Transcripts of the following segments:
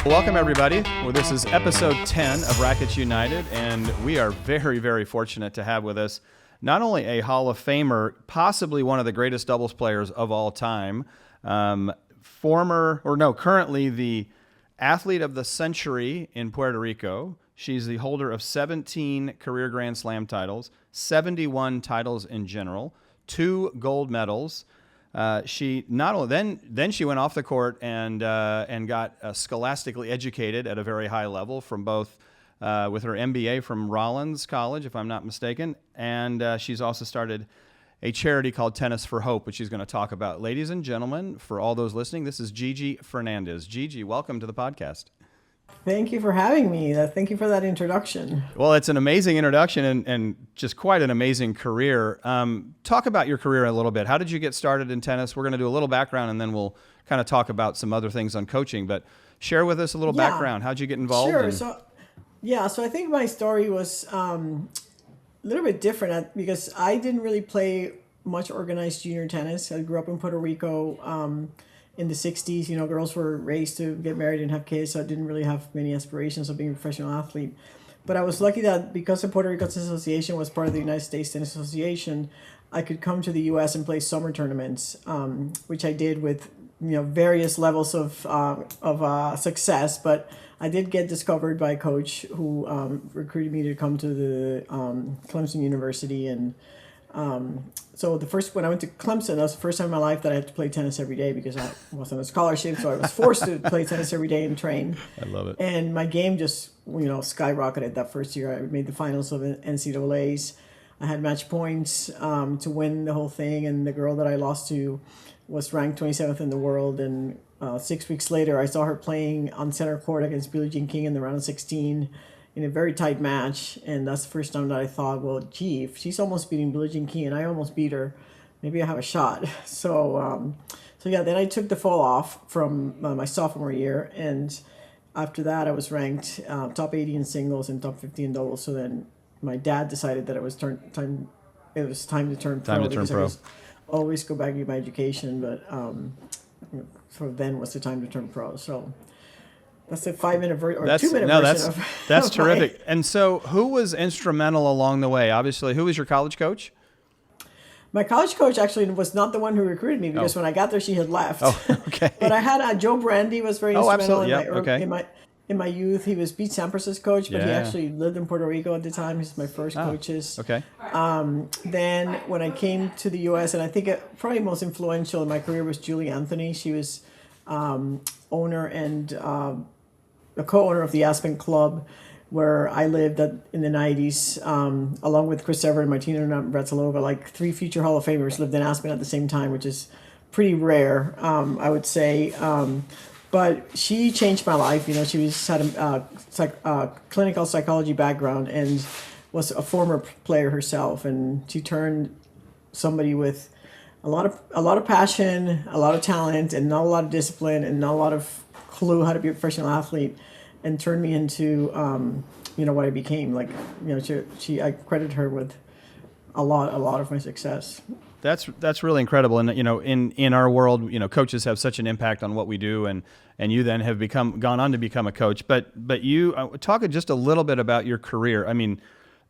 Welcome, everybody. Well, this is episode 10 of Racquets United, and we are very, very fortunate to have with us not only a Hall of Famer, possibly one of the greatest doubles players of all time, currently the athlete of the century in Puerto Rico. She's the holder of 17 career Grand Slam titles, 71 titles in general, 2 gold medals. She not only then she went off the court and got scholastically educated at a very high level from both with her MBA from Rollins College, if I'm not mistaken, and she's also started a charity called Tennis for Hope, which she's going to talk about. Ladies and gentlemen, for all those listening, this is Gigi Fernandez. Gigi, welcome to the podcast. Thank you for having me. Thank you for that introduction. Well, it's an amazing introduction and just quite an amazing career. Talk about your career a little bit. How did you get started in tennis? We're going to do a little background and then we'll kind of talk about some other things on coaching. But share with us a little background. How'd you get involved? Sure. So I think my story was a little bit different because I didn't really play much organized junior tennis. I grew up in Puerto Rico. In the 60s, girls were raised to get married and have kids, so I didn't really have many aspirations of being a professional athlete. But I was lucky that because the Puerto Rico Tennis Association was part of the United States Tennis Association, I could come to the U.S. and play summer tournaments, which I did with various levels of success. But I did get discovered by a coach who recruited me to come to the Clemson University. And so when I went to Clemson, that was the first time in my life that I had to play tennis every day because I was on a scholarship. So I was forced to play tennis every day and train. I love it. And my game just, skyrocketed that first year. I made the finals of NCAAs. I had match points to win the whole thing. And the girl that I lost to was ranked 27th in the world. And 6 weeks later, I saw her playing on center court against Billie Jean King in the round of 16. In a very tight match, and that's the first time that I thought, well, gee, if she's almost beating Billie Jean King and I almost beat her, maybe I have a shot. So then I took the fall off from my sophomore year, and after that I was ranked top 80 in singles and top 50 in doubles. So then my dad decided that it was time to turn pro. I always go back to my education, but so then was the time to turn pro. So. That's a 5-minute or 2-minute version of That's terrific. And so who was instrumental along the way? Obviously, who was your college coach? My college coach actually was not the one who recruited me because when I got there, she had left. Oh, okay. But I had Joe Brandy was very instrumental in my youth. He was Pete Sampras's coach, but he actually lived in Puerto Rico at the time. He's my first coaches. Okay. Then when I came to the U.S., and I think probably most influential in my career was Julie Anthony. She was owner and a co-owner of the Aspen Club, where I lived in the 90s, along with Chris Evert and Martina Navratilova. Like 3 future Hall of Famers lived in Aspen at the same time, which is pretty rare, I would say. But she changed my life. She had a clinical psychology background and was a former player herself. And she turned somebody with a lot of passion, a lot of talent, and not a lot of discipline, and not a lot of clue how to be a professional athlete, and turned me into what I became. I credit her with a lot of my success. That's really incredible. And in our world, coaches have such an impact on what we do, and you then have gone on to become a coach. But you talk just a little bit about your career. I mean,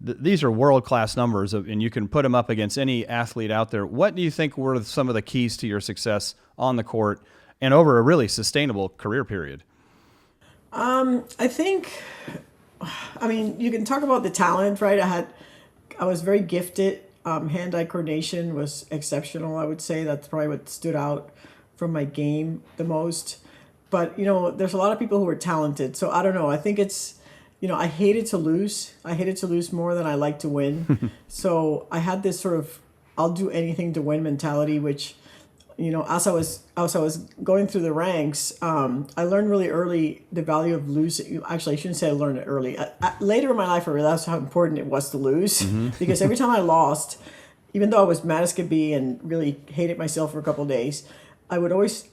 these are world-class numbers, and you can put them up against any athlete out there. What do you think were some of the keys to your success on the court and over a really sustainable career period? I think, you can talk about the talent, right? I was very gifted. Hand-eye coordination was exceptional. I would say that's probably what stood out from my game the most. But, there's a lot of people who are talented. So I don't know. I think it's, I hated to lose. I hated to lose more than I like to win. So I had this sort of, I'll do anything to win mentality, which, as I was going through the ranks, I learned really early the value of losing. Actually, I shouldn't say I learned it early. Later in my life, I realized how important it was to lose because every time I lost, even though I was mad as could be and really hated myself for a couple of days, I would always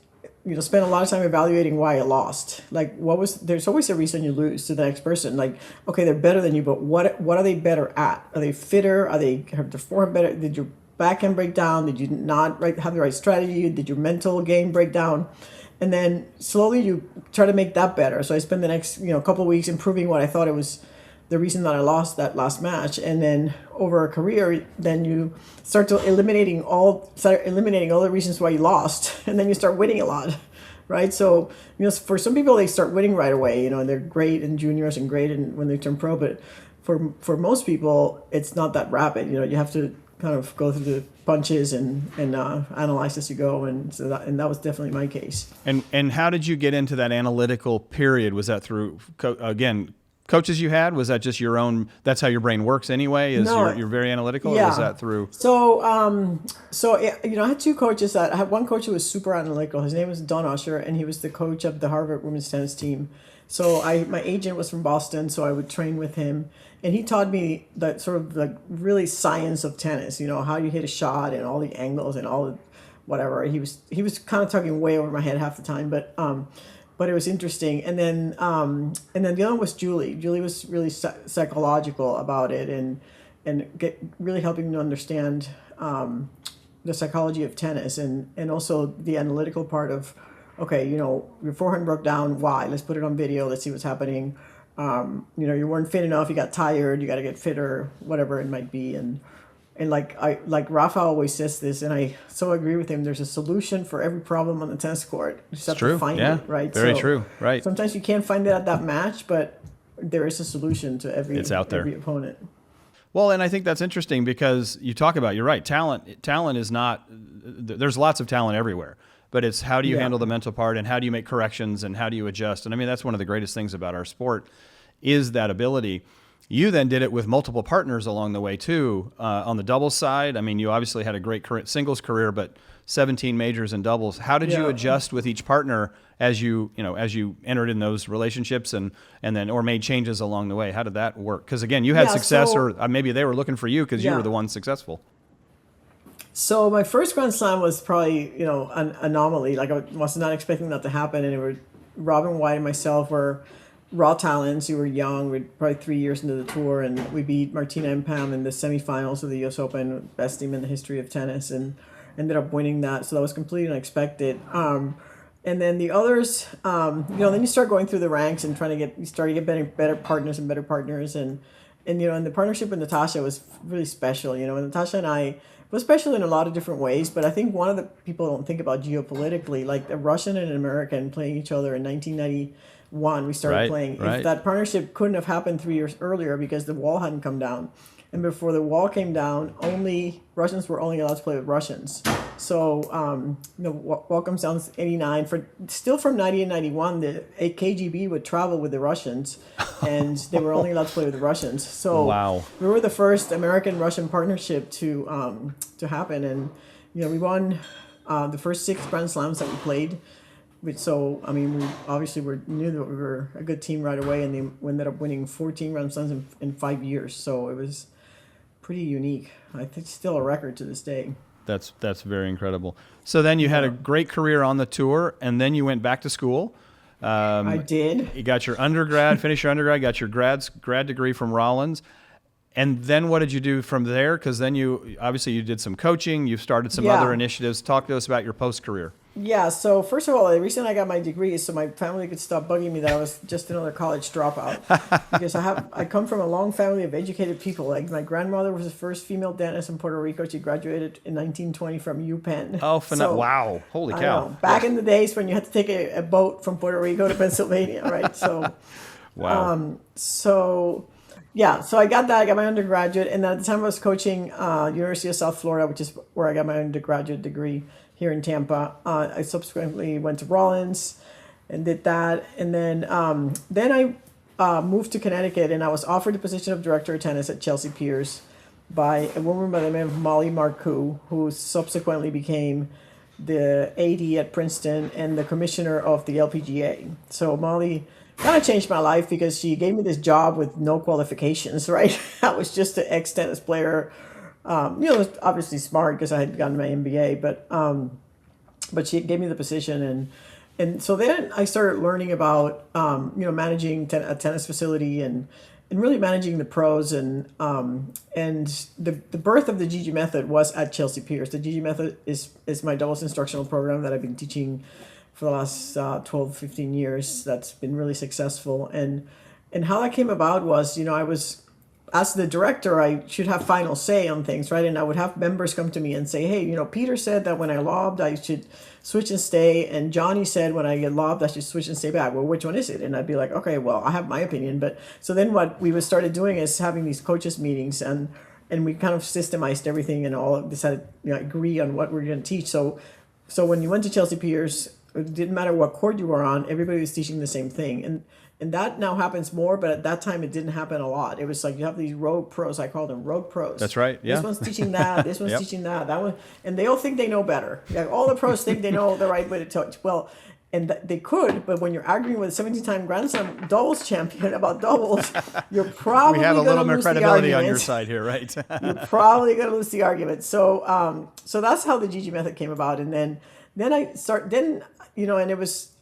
spend a lot of time evaluating why I lost. Like, there's always a reason you lose to the next person. Like, okay, they're better than you, but what are they better at? Are they fitter? Have their forehand better? Did your backhand break down? Did you not have the right strategy? Did your mental game break down? and then slowly you try to make that better. So I spent the next couple of weeks improving what I thought it was the reason that I lost that last match, and then over a career, then you start eliminating all the reasons why you lost, and then you start winning a lot, right? So for some people they start winning right away, and they're great in juniors and great when they turn pro, but for most people it's not that rapid. You have to kind of go through the punches and analyze as you go, and that was definitely my case. And how did you get into that analytical period? Was that through coaches you had? Was that just your own? That's how your brain works anyway. You're very analytical. Yeah. Or was that through? So I had two coaches. I had one coach who was super analytical. His name was Don Usher, and he was the coach of the Harvard women's tennis team. So my agent was from Boston, so I would train with him, and he taught me that sort of like really science of tennis. How you hit a shot and all the angles and all the whatever. He was kind of talking way over my head half the time, but it was interesting. And then the other one was Julie. Julie was really psychological about it, and really helping me to understand the psychology of tennis, and also the analytical part of, okay, your forehand broke down. Why? Let's put it on video. Let's see what's happening. You weren't fit enough. You got tired. You got to get fitter. Whatever it might be, and like Rafa always says this, and I so agree with him. There's a solution for every problem on the tennis court. You just have to find it, right? Very true, right? Sometimes you can't find it at that match, but there is a solution to every opponent. Well, and I think that's interesting because you talk about, you're right, talent is not, there's lots of talent everywhere, but it's how do you handle the mental part, and how do you make corrections, and how do you adjust? And I mean, that's one of the greatest things about our sport is that ability. You then did it with multiple partners along the way too. On the doubles side, I mean, you obviously had a great singles career, but 17 majors in doubles. How did you adjust with each partner as you entered in those relationships and then or made changes along the way? How did that work? Because again, you had success, or maybe they were looking for you because you were the one successful. So my first Grand Slam was probably an anomaly. Like I was not expecting that to happen, and it were Robin White and myself were raw talents. You were young. We're probably 3 years into the tour, and we beat Martina and Pam in the semifinals of the U.S. Open, best team in the history of tennis, and ended up winning that. So that was completely unexpected. And then the others, then you start going through the ranks and you start to get better partners, and and the partnership with Natasha was really special. Natasha and I was special in a lot of different ways, but I think one of the people don't think about geopolitically, like a Russian and an American playing each other in 1991, we started playing. Right. If that partnership couldn't have happened 3 years earlier because the wall hadn't come down. And before the wall came down, Russians were only allowed to play with Russians. So, wall comes down 89. Still from 90 and 91, the KGB would travel with the Russians, and they were only allowed to play with the Russians. So we were the first American-Russian partnership to happen. And, we won the first 6 Grand Slams that we played. So, I mean, we obviously knew that we were a good team right away, and we ended up winning 14 Grand Slams in 5 years. So it was pretty unique. I think it's still a record to this day. That's very incredible. So then you had a great career on the tour, and then you went back to school. I did. You got your undergrad, finished your undergrad, got your grad degree from Rollins. And then what did you do from there? Because then you did some coaching, you've started some other initiatives. Talk to us about your post-career. Yeah, so first of all, the reason I got my degree is so my family could stop bugging me that I was just another college dropout. Because I come from a long family of educated people. Like my grandmother was the first female dentist in Puerto Rico. She graduated in 1920 from UPenn. Oh, wow. Holy cow. Back in the days when you had to take a boat from Puerto Rico to Pennsylvania, right? So, wow. So I got that. I got my undergraduate. And at the time I was coaching University of South Florida, which is where I got my undergraduate degree here in Tampa. I subsequently went to Rollins and did that. And then I moved to Connecticut, and I was offered the position of director of tennis at Chelsea Piers by a woman by the name of Molly Marcoux, who subsequently became the AD at Princeton and the commissioner of the LPGA. So Molly kind of changed my life because she gave me this job with no qualifications, right? I was just an ex-tennis player. It was obviously smart because I had gotten my MBA, but she gave me the position, and so then I started learning about managing a tennis facility and really managing the pros, and the birth of the Gigi Method was at Chelsea Piers. The Gigi Method is my doubles instructional program that I've been teaching for the last 12, 15 years. That's been really successful. And how that came about was, I was, as the director, I should have final say on things, right? And I would have members come to me and say, hey, Peter said that when I lobbed, I should switch and stay. And Johnny said when I get lobbed, I should switch and stay back. Well, which one is it? And I'd be like, okay, well, I have my opinion. But so then what we started doing is having these coaches meetings, and we kind of systemized everything and all decided, agree on what we're going to teach. So when you went to Chelsea Piers, it didn't matter what court you were on, everybody was teaching the same thing. And that now happens more, but at that time it didn't happen a lot. It was like you have these rogue pros. I call them rogue pros. That's right. Yeah. This one's teaching that. This one's teaching that. That one, and they all think they know better. Like all the pros think they know the right way to teach. Well, and they could, but when you're arguing with a 17-time Grand Slam doubles champion about doubles, you're probably we have a little more credibility on your argument. side here, right? You're probably going to lose the argument. So so that's how the Gigi Method came about, and then and it was.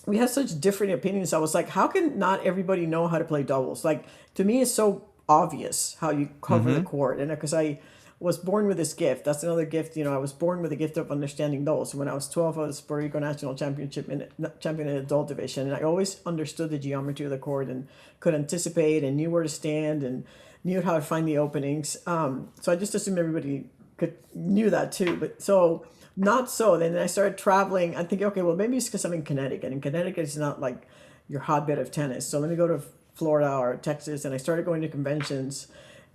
We had such different opinions. I was like, how can not everybody know how to play doubles? Like, to me, it's so obvious how you cover the court. And because I was born with this gift, that's another gift. I was born with the gift of understanding doubles. When I was 12, I was Puerto Rico national champion in the adult division. And I always understood the geometry of the court and could anticipate and knew where to stand and knew how to find the openings. So I just assumed everybody knew that too. But so... Not so. Then I started traveling. I think, okay, well, maybe it's because I'm in Connecticut. And Connecticut is not like your hotbed of tennis. So let me go to Florida or Texas. And I started going to conventions.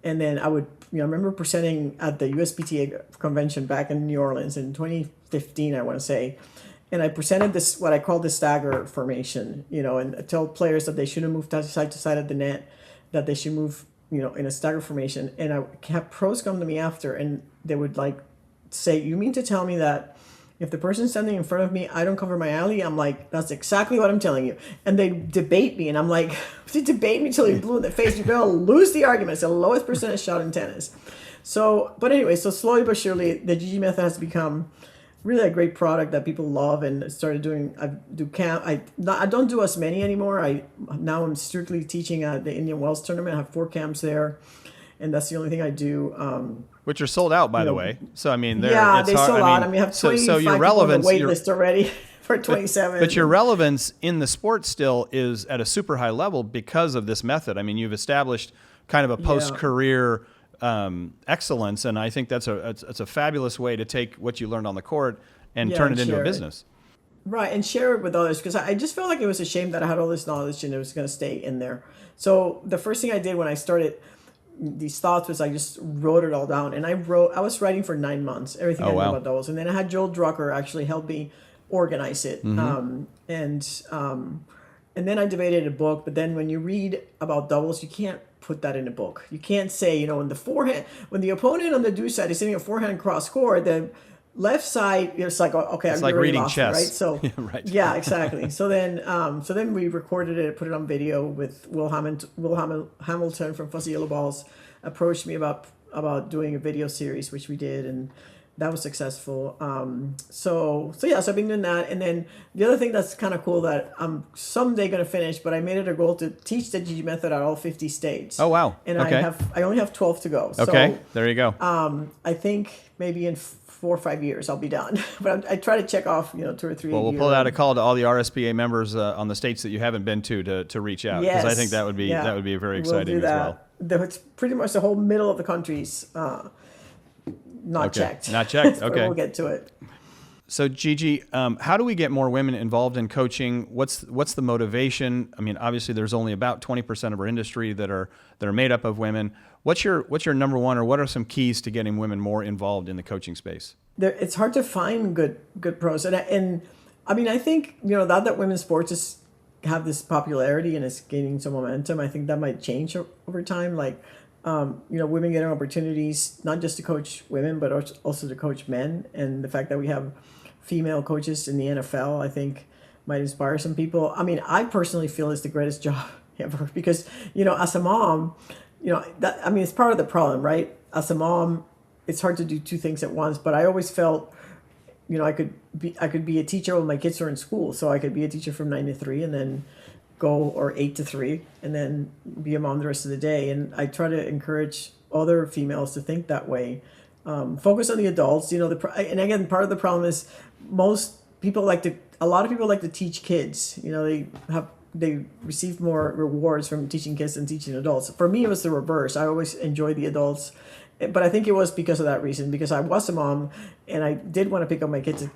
And then I would, I remember presenting at the USPTA convention back in New Orleans in 2015, I want to say. And I presented this, what I call the stagger formation, and I told players that they shouldn't move side to side of the net, that they should move, in a stagger formation. And I had pros come to me after, and they would say, you mean to tell me that if the person standing in front of me, I don't cover my alley? I'm like, that's exactly what I'm telling you. And they debate me, and I'm like, if you debate me till you're blue in the face, you're going to lose the argument. It's the lowest percentage shot in tennis. So, but anyway, so slowly but surely, the Gigi Method has become really a great product that people love, and started doing, I don't do as many anymore. Now I'm strictly teaching at the Indian Wells tournament. I have 4 camps there, and that's the only thing I do. Which are sold out, by the way. So I mean, they sold out. I mean, I have 25 your people relevance, on the wait list already for 27. But your relevance in the sport still is at a super high level because of this method. I mean, you've established kind of a post-career excellence, and I think it's a fabulous way to take what you learned on the court and turn it into a business. Right, and share it with others, because I just felt like it was a shame that I had all this knowledge and it was going to stay in there. So the first thing I did when I started these thoughts was I just wrote it all down, and I was writing for 9 months, everything I knew about doubles. And then I had Joel Drucker actually help me organize it. And then I debated a book, but then when you read about doubles, you can't put that in a book. You can't say, when the opponent on the do side is sitting a forehand cross court, the left side, it's like, okay, it's like reading chess, right? So right. Yeah, exactly. So then we recorded it, put it on video with Will Hamilton from Fuzzy Yellow Balls approached me about doing a video series, which we did, and that was successful. So I've been doing that. And then the other thing that's kind of cool that I'm someday going to finish, but I made it a goal to teach the Gigi Method at all 50 states. Oh, wow. And okay. I only have 12 to go. Okay, so, there you go. I think maybe in 4 or 5 years I'll be done. But I try to check off, 2 or 3 Well, we'll pull out a call to all the RSPA members on the states that you haven't been to reach out. Because I think that would be very exciting as well. It's pretty much the whole middle of the country's not checked. Not checked. Okay. We'll get to it. So Gigi, how do we get more women involved in coaching? What's the motivation? I mean, obviously there's only about 20% of our industry that are made up of women. What's your number one, or what are some keys to getting women more involved in the coaching space? It's hard to find good pros, and I mean, I think now that women's sports have this popularity and it's gaining some momentum, I think that might change over time. Like, women getting opportunities not just to coach women, but also to coach men, and the fact that we have female coaches in the NFL, I think, might inspire some people. I mean, I personally feel it's the greatest job ever because, as a mom, it's part of the problem, right? As a mom, it's hard to do 2 things at once, but I always felt, I could be a teacher when my kids are in school. So I could be a teacher from 9 to 3 and then or 8 to 3 and then be a mom the rest of the day. And I try to encourage other females to think that way. Focus on the adults, and again, part of the problem is most a lot of people like to teach kids. They receive more rewards from teaching kids than teaching adults. For me, it was the reverse. I always enjoyed the adults, but I think it was because of that reason, because I was a mom and I did want to pick up my kids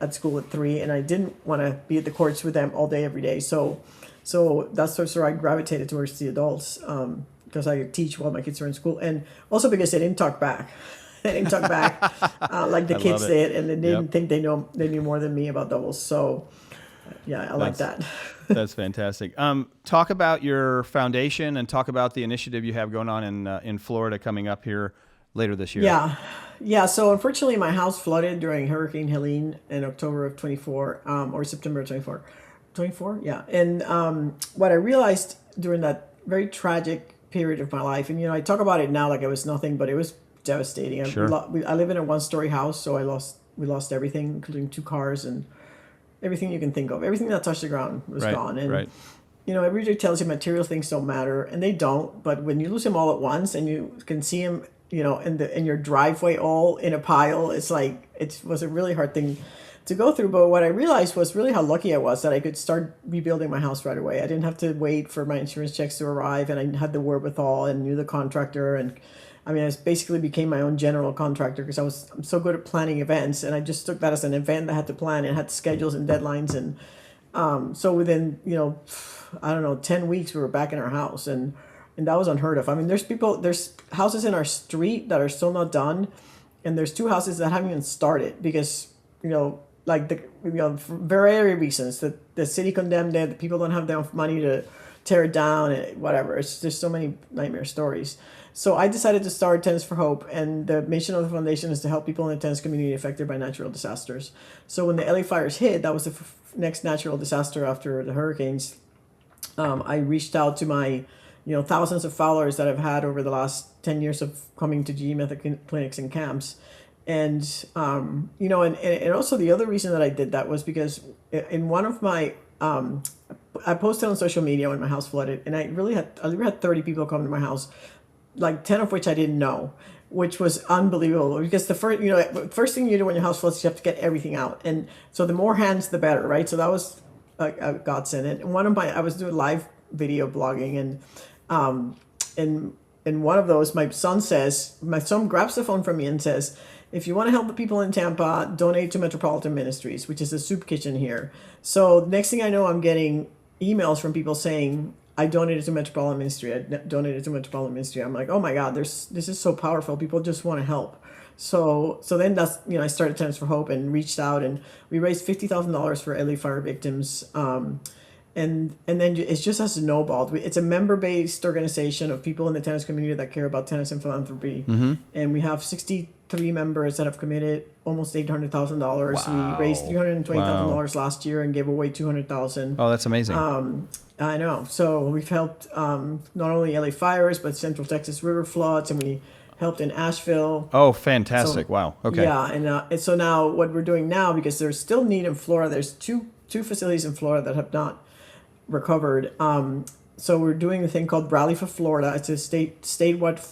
at school at 3, and I didn't want to be at the courts with them all day, every day. So that's sort of I gravitated towards the adults, because I teach while my kids are in school, and also because they didn't talk back. They didn't talk back like the kids did, and they didn't think they knew more than me about doubles. So yeah, I like that. That's fantastic. Talk about your foundation and talk about the initiative you have going on in Florida coming up here later this year. Yeah. So unfortunately, my house flooded during Hurricane Helene in October of 24, or September of 24. 24, yeah. And what I realized during that very tragic period of my life, and I talk about it now like it was nothing, but it was devastating. Sure. I live in a 1-story house, so we lost everything, including 2 cars and everything you can think of. Everything that touched the ground was gone. And everybody tells you material things don't matter, and they don't. But when you lose them all at once, and you can see them, in your driveway all in a pile, it's like it was a really hard thing to go through. But what I realized was really how lucky I was that I could start rebuilding my house right away. I didn't have to wait for my insurance checks to arrive, and I had the wherewithal and knew the contractor. And I basically became my own general contractor because I'm so good at planning events, and I just took that as an event that I had to plan and had schedules and deadlines. And so within 10 weeks we were back in our house, and that was unheard of. There's houses in our street that are still not done, and there's 2 houses that haven't even started because for various reasons that the city condemned it. The people don't have enough money to tear it down, and whatever. There's so many nightmare stories. So I decided to start Tennis for Hope, and the mission of the foundation is to help people in the tennis community affected by natural disasters. So when the LA fires hit, that was the next natural disaster after the hurricanes. I reached out to my, thousands of followers that I've had over the last 10 years of coming to Gigi Method clinics and camps. And, and also the other reason that I did that was because in one of my, I posted on social media when my house flooded, and I really had 30 people come to my house, like 10 of which I didn't know, which was unbelievable because the first thing you do when your house floods, you have to get everything out. And so the more hands, the better, right? So that was a godsend. And I was doing live video blogging, and one of those, my son grabs the phone from me and says, if you want to help the people in Tampa, donate to Metropolitan Ministries, which is a soup kitchen here. So next thing I know, I'm getting emails from people saying, I donated to Metropolitan Ministry. I'm like, oh my God, this is so powerful. People just want to help. So then that's, I started Tennis for Hope and reached out, and we raised $50,000 for LA fire victims. And then it just has snowballed. It's a member-based organization of people in the tennis community that care about tennis and philanthropy. Mm-hmm. And we have 63 members that have committed almost $800,000. Wow. We raised $320,000 last year and gave away $200,000. Oh, that's amazing. I know. So we've helped not only LA fires, but Central Texas river floods, and we helped in Asheville. Oh, fantastic. So, wow. Okay. Yeah. And so now what we're doing now, because there's still need in Florida, there's two facilities in Florida that have not recovered. So we're doing a thing called Rally for Florida. It's a statewide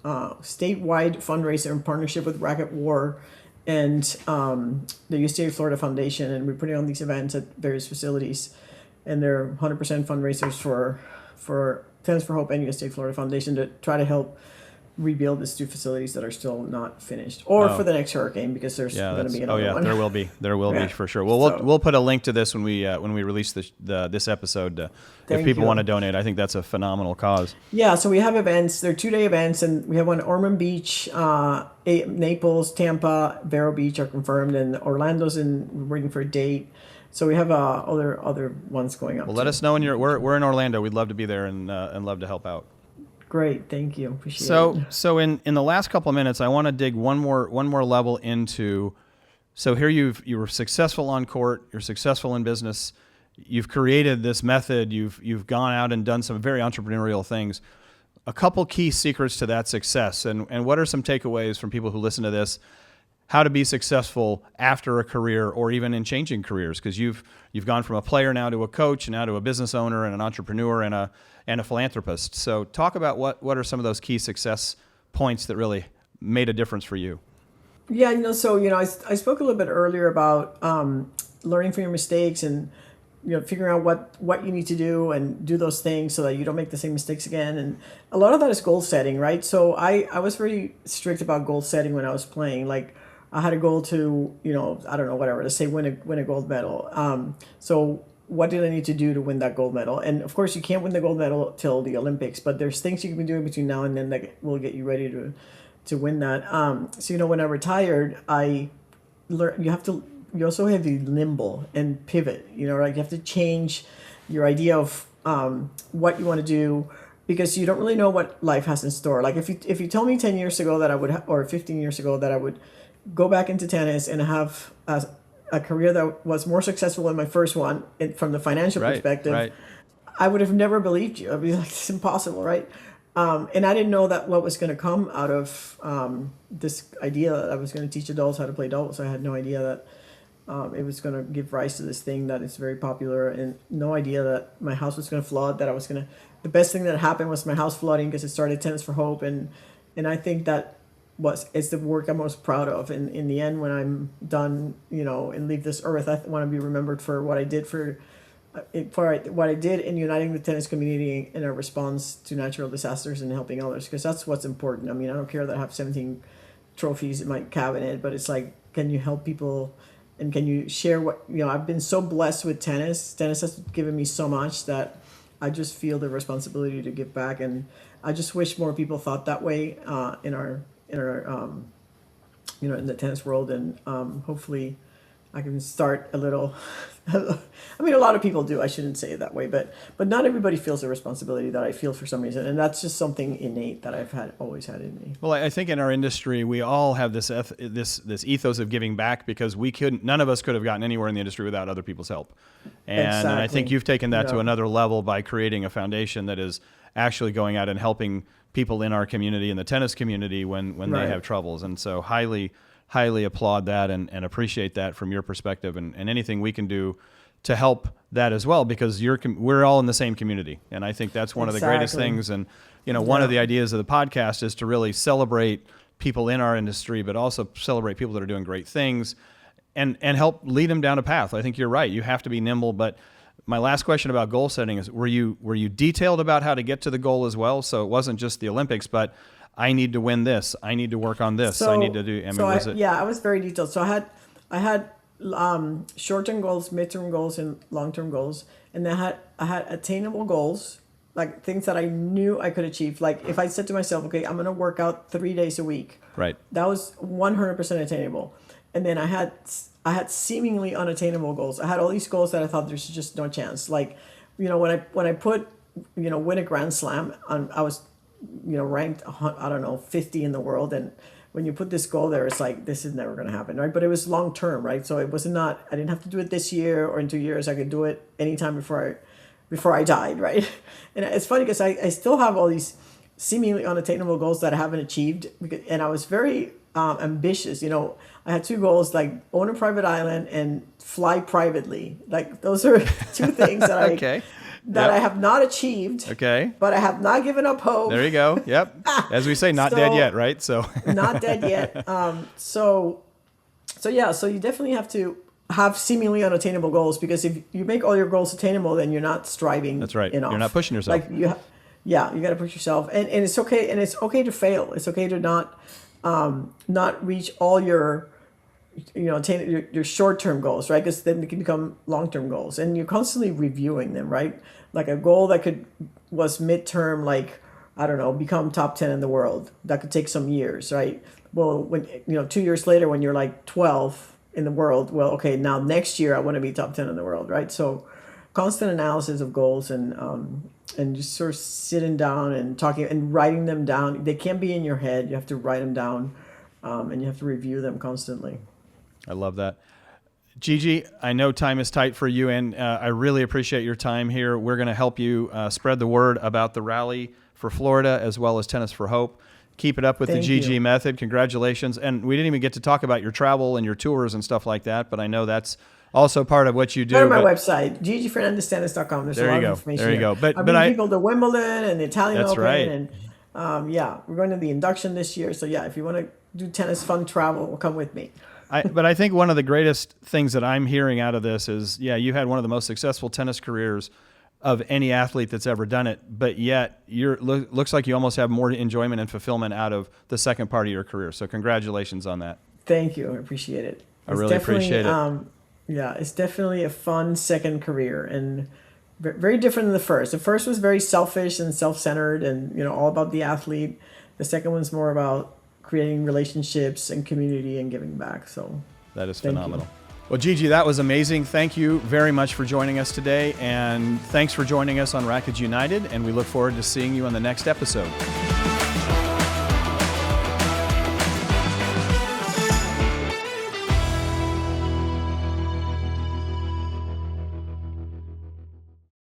fundraiser in partnership with Racquet War and the USDA Florida Foundation, and we're putting on these events at various facilities, and they're 100% fundraisers for Tennis for Hope and USDA Florida Foundation to try to help rebuild these 2 facilities that are still not finished, or for the next hurricane, because there's going to be another one. There will be for sure. Well, we'll put a link to this when we release this episode. If people want to donate, I think that's a phenomenal cause. Yeah, so we have events. They're 2-day events, and we have one at Ormond Beach, Naples, Tampa, Vero Beach are confirmed, and Orlando's we're waiting for a date. So we have other ones going up. Well, let us know when we're in Orlando. We'd love to be there and love to help out. Great, thank you. Appreciate it. So in the last couple of minutes, I want to dig one more level into. So here you were successful on court, you're successful in business, you've created this method, you've gone out and done some very entrepreneurial things. A couple key secrets to that success, and what are some takeaways from people who listen to this? How to be successful after a career, or even in changing careers, because you've gone from a player now to a coach, now to a business owner and an entrepreneur and a philanthropist. So talk about what are some of those key success points that really made a difference for you. Yeah, I spoke a little bit earlier about learning from your mistakes and figuring out what you need to do and do those things so that you don't make the same mistakes again. And a lot of that is goal setting, right? So I was very strict about goal setting when I was playing. Like I had a goal to, I don't know, whatever, to say win a gold medal. So what did I need to do to win that gold medal? And of course you can't win the gold medal till the Olympics, but there's things you can be doing between now and then that will get you ready to win that. So when I retired, I learned you also have to be nimble and pivot, right? You have to change your idea of what you want to do because you don't really know what life has in store. Like if you told me 10 years ago that I would, or 15 years ago that I would go back into tennis and have a career that was more successful than my first one from the financial perspective, right. I would have never believed you. I'd be like, it's impossible, right? And I didn't know that what was going to come out of this idea that I was going to teach adults how to play doubles. I had no idea that it was going to give rise to this thing that is very popular, and no idea that my house was going to flood, that I was going to... The best thing that happened was my house flooding because it started Tennis for Hope, and I think that it's the work I'm most proud of. And in the end, when I'm done, and leave this earth, I want to be remembered for what I did for what I did in uniting the tennis community in a response to natural disasters and helping others, because that's what's important. I mean, I don't care that I have 17 trophies in my cabinet, but it's like, can you help people and can you share what, I've been so blessed with tennis. Tennis has given me so much that I just feel the responsibility to give back. And I just wish more people thought that way in our in the tennis world. And hopefully I can start a little. I mean, a lot of people do. I shouldn't say it that way, but not everybody feels the responsibility that I feel for some reason, and that's just something innate that I've always had in me. Well, I think in our industry we all have this ethos of giving back because none of us could have gotten anywhere in the industry without other people's help, and I think you've taken that to another level by creating a foundation that is actually going out and helping people in our community, in the tennis community, when they have troubles, and so highly applaud that and appreciate that from your perspective, and anything we can do to help that as well, because we're all in the same community. And I think that's one of the greatest things. And, one of the ideas of the podcast is to really celebrate people in our industry, but also celebrate people that are doing great things and help lead them down a path. I think you're right. You have to be nimble. But my last question about goal setting is, were you detailed about how to get to the goal as well? So it wasn't just the Olympics, but I need to win this. I need to work on this. I need to do. I was very detailed. So I had short-term goals, mid-term goals, and long-term goals, and I had attainable goals, like things that I knew I could achieve. Like if I said to myself, okay, I'm going to work out 3 days a week. Right. That was 100% attainable. And then I had seemingly unattainable goals. I had all these goals that I thought there's just no chance. Like, when I put, win a Grand Slam, I was ranked, 50 in the world. And when you put this goal there, it's like, this is never going to happen, right? But it was long term, right? So it was I didn't have to do it this year or in 2 years. I could do it anytime before I died, right? And it's funny because I still have all these seemingly unattainable goals that I haven't achieved. And I was very ambitious. I had two goals, like own a private island and fly privately. Like those are two things that I have not achieved. Okay. But I have not given up hope. There you go. Yep. As we say, not dead yet, right? So not dead yet. So you definitely have to have seemingly unattainable goals, because if you make all your goals attainable, then you're not striving. That's right. enough. You're not pushing yourself. Like you got to push yourself, and it's okay. And it's okay to fail. It's okay to not reach all your attain your short-term goals, right? Because then they can become long-term goals, and you're constantly reviewing them, right? Like a goal that was midterm, like, I don't know, become top 10 in the world. That could take some years, right? Well, when 2 years later, when you're like 12 in the world, well, okay, now next year I want to be top 10 in the world, right? So constant analysis of goals and just sort of sitting down and talking and writing them down. They can't be in your head. You have to write them down, and you have to review them constantly. I love that. Gigi, I know time is tight for you, and I really appreciate your time here. We're going to help you spread the word about the rally for Florida as well as Tennis for Hope. Keep it up with the Gigi Method. Congratulations. And we didn't even get to talk about your travel and your tours and stuff like that, but I know that's also part of what you do. Go to my website, GigiFernandezTennis.com. There's a lot of information there you go. I bring people to Wimbledon and the Italian Open. Right. And we're going to the induction this year. So if you want to do tennis fun travel, come with me. But I think one of the greatest things that I'm hearing out of this is, yeah, you had one of the most successful tennis careers of any athlete that's ever done it, but yet looks like you almost have more enjoyment and fulfillment out of the second part of your career. So congratulations on that. Thank you. I appreciate it. I really appreciate it. Yeah, it's definitely a fun second career and very different than the first. The first was very selfish and self-centered and, all about the athlete. The second one's more about creating relationships and community and giving back. So that is phenomenal. Well, Gigi, that was amazing. Thank you very much for joining us today. And thanks for joining us on Racquets United. And we look forward to seeing you on the next episode.